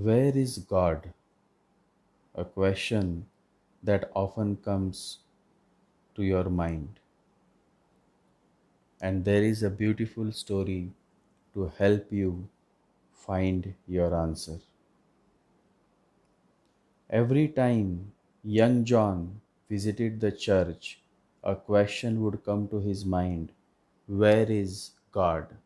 Where is God? A question that often comes to your mind. And there is a beautiful story to help you find your answer. Every time young John visited the church, a question would come to his mind: where is God?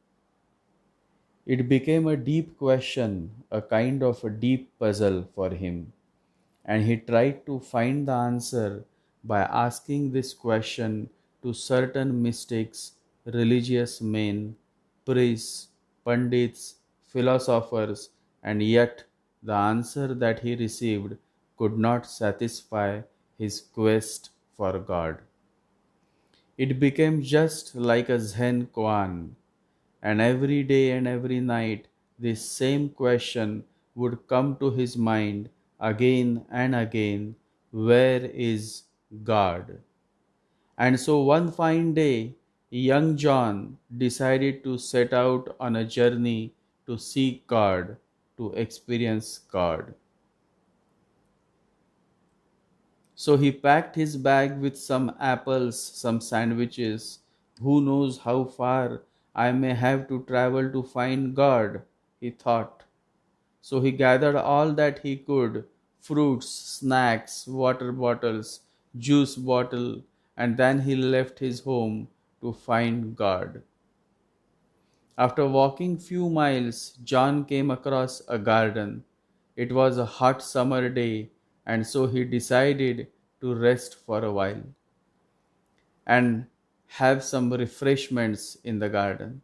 It became a deep question, a kind of a deep puzzle for him, and he tried to find the answer by asking this question to certain mystics, religious men, priests, pundits, philosophers, and yet the answer that he received could not satisfy his quest for God. It became just like a Zen koan, and every day and every night this same question would come to his mind again and again: where is God? And so one fine day, young John decided to set out on a journey to seek God, to experience God. So he packed his bag with some apples, some sandwiches. Who knows how far I may have to travel to find God, he thought. So he gathered all that he could: fruits, snacks, water bottles, juice bottle, and then he left his home to find God. After walking few miles, John came across a garden. It was a hot summer day, and so he decided to rest for a while and have some refreshments in the garden.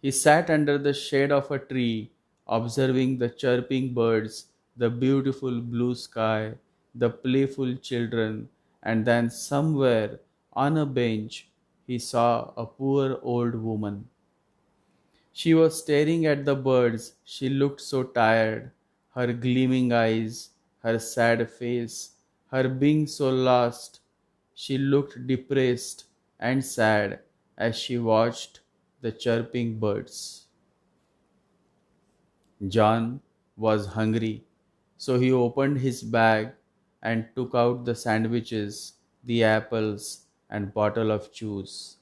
He sat under the shade of a tree, observing the chirping birds, the beautiful blue sky, the playful children, and then somewhere on a bench he saw a poor old woman. She was staring at the birds. She looked so tired, her gleaming eyes, her sad face, her being so lost. She looked depressed and sad as she watched the chirping birds. John was hungry, so he opened his bag and took out the sandwiches, the apples, and bottle of juice.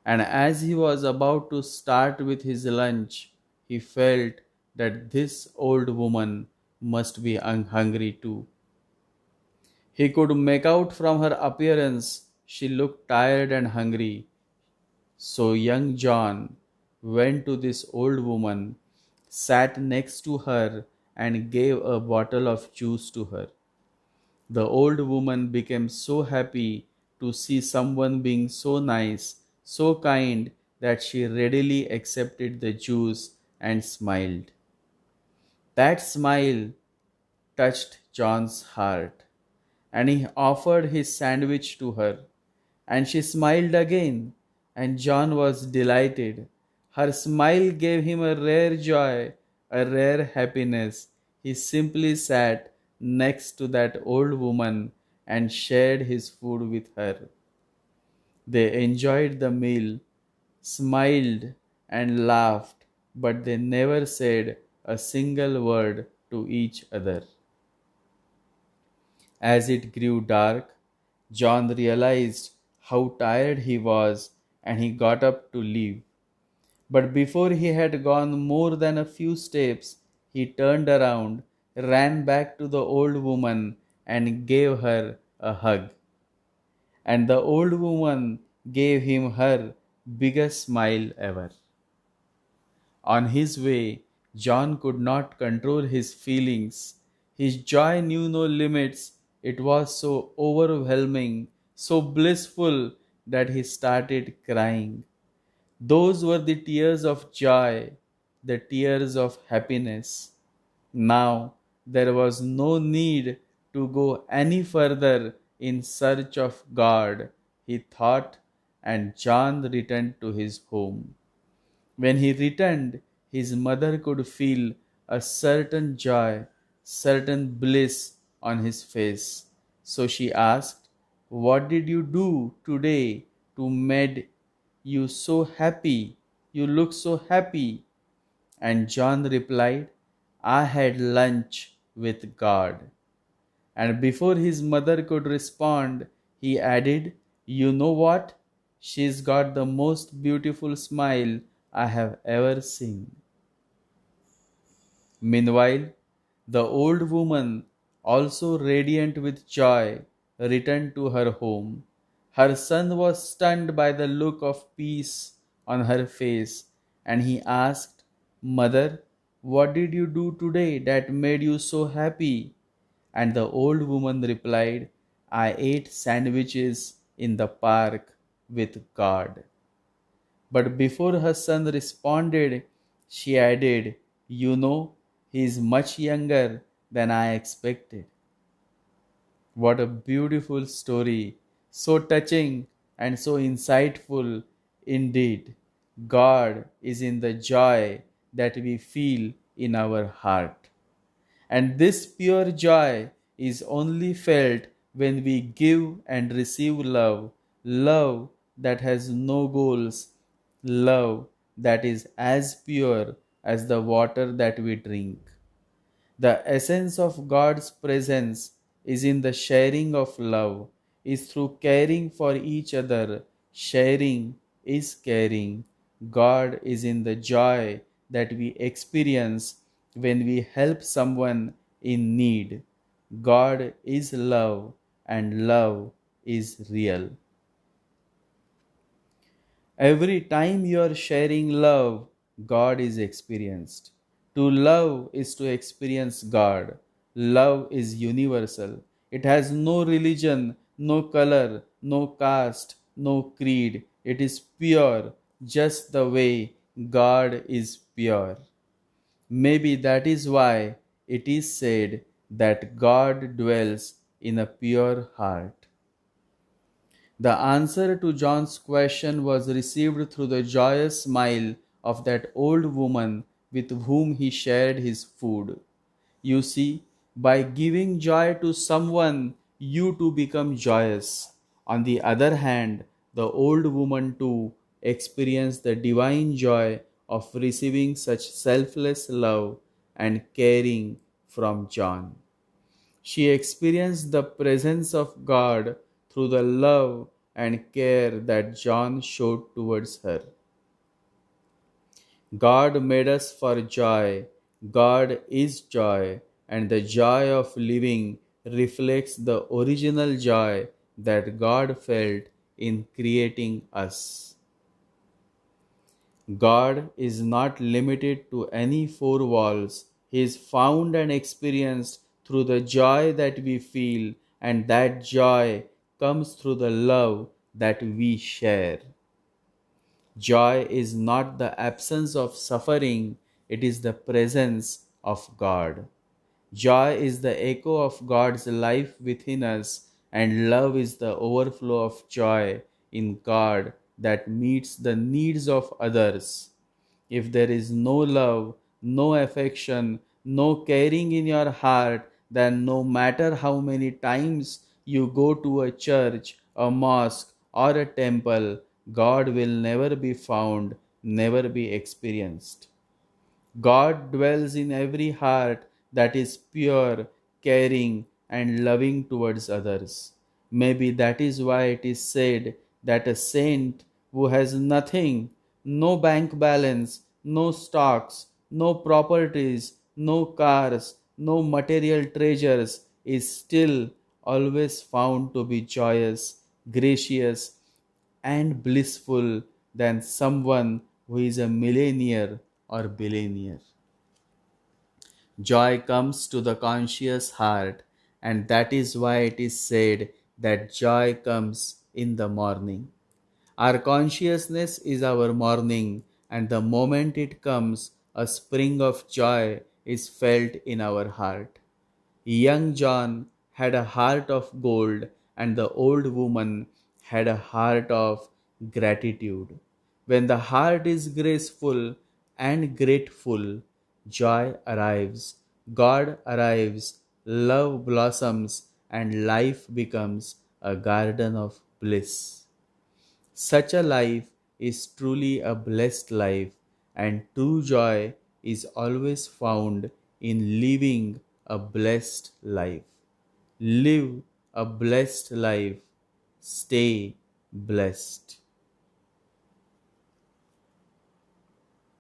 And as he was about to start with his lunch, he felt that this old woman must be hungry too. He could make out from her appearance she looked tired and hungry. So young John went to this old woman, sat next to her, and gave a bottle of juice to her. The old woman became so happy to see someone being so nice, so kind, that she readily accepted the juice and smiled. That smile touched John's heart, and he offered his sandwich to her, and she smiled again, and John was delighted. Her smile gave him a rare joy, a rare happiness. He simply sat next to that old woman and shared his food with her. They enjoyed the meal, smiled, and laughed, but they never said a single word to each other. As it grew dark, John realized how tired he was, and he got up to leave. But before he had gone more than a few steps, he turned around, ran back to the old woman, and gave her a hug. And the old woman gave him her biggest smile ever. On his way, John could not control his feelings. His joy knew no limits. It was so overwhelming, so blissful, that he started crying. Those were the tears of joy, the tears of happiness. Now there was no need to go any further in search of God, he thought, and John returned to his home. When he returned, his mother could feel a certain joy, certain bliss on his face. So she asked, "What did you do today to made you so happy? You look so happy." And John replied, I had lunch with God. And before his mother could respond, he added, You know what? She's got the most beautiful smile I have ever seen. Meanwhile, the old woman, also radiant with joy, returned to her home. Her son was stunned by the look of peace on her face, and he asked, Mother, what did you do today that made you so happy? And the old woman replied, I ate sandwiches in the park with God. But before her son responded, she added, You know, he is much younger than I expected. What a beautiful story, so touching and so insightful indeed. God is in the joy that we feel in our heart. And this pure joy is only felt when we give and receive love, love that has no goals, love that is as pure as the water that we drink. The essence of God's presence is in the sharing of love, is through caring for each other. Sharing is caring. God is in the joy that we experience when we help someone in need. God is love, and love is real. Every time you are sharing love, God is experienced. To love is to experience God. Love is universal. It has no religion, no color, no caste, no creed. It is pure, just the way God is pure. Maybe that is why it is said that God dwells in a pure heart. The answer to John's question was received through the joyous smile of that old woman with whom he shared his food. You see, by giving joy to someone, you too become joyous. On the other hand, the old woman too experienced the divine joy of receiving such selfless love and caring from John. She experienced the presence of God through the love and care that John showed towards her. God made us for joy. God is joy, and the joy of living reflects the original joy that God felt in creating us. God is not limited to any four walls. He is found and experienced through the joy that we feel, and that joy comes through the love that we share. Joy is not the absence of suffering, it is the presence of God. Joy is the echo of God's life within us, and love is the overflow of joy in God that meets the needs of others. If there is no love, no affection, no caring in your heart, then no matter how many times you go to a church, a mosque, or a temple, God will never be found, never be experienced. God dwells in every heart that is pure, caring, and loving towards others. Maybe that is why it is said that a saint who has nothing, no bank balance, no stocks, no properties, no cars, no material treasures, is still always found to be joyous, gracious, and blissful than someone who is a millionaire or billionaire. Joy comes to the conscious heart, and that is why it is said that joy comes in the morning. Our consciousness is our morning, and the moment it comes, a spring of joy is felt in our heart. Young John had a heart of gold, and the old woman had a heart of gratitude. When the heart is graceful and grateful, joy arrives, God arrives, love blossoms, and life becomes a garden of bliss. Such a life is truly a blessed life, and true joy is always found in living a blessed life. Live a blessed life. Stay blessed.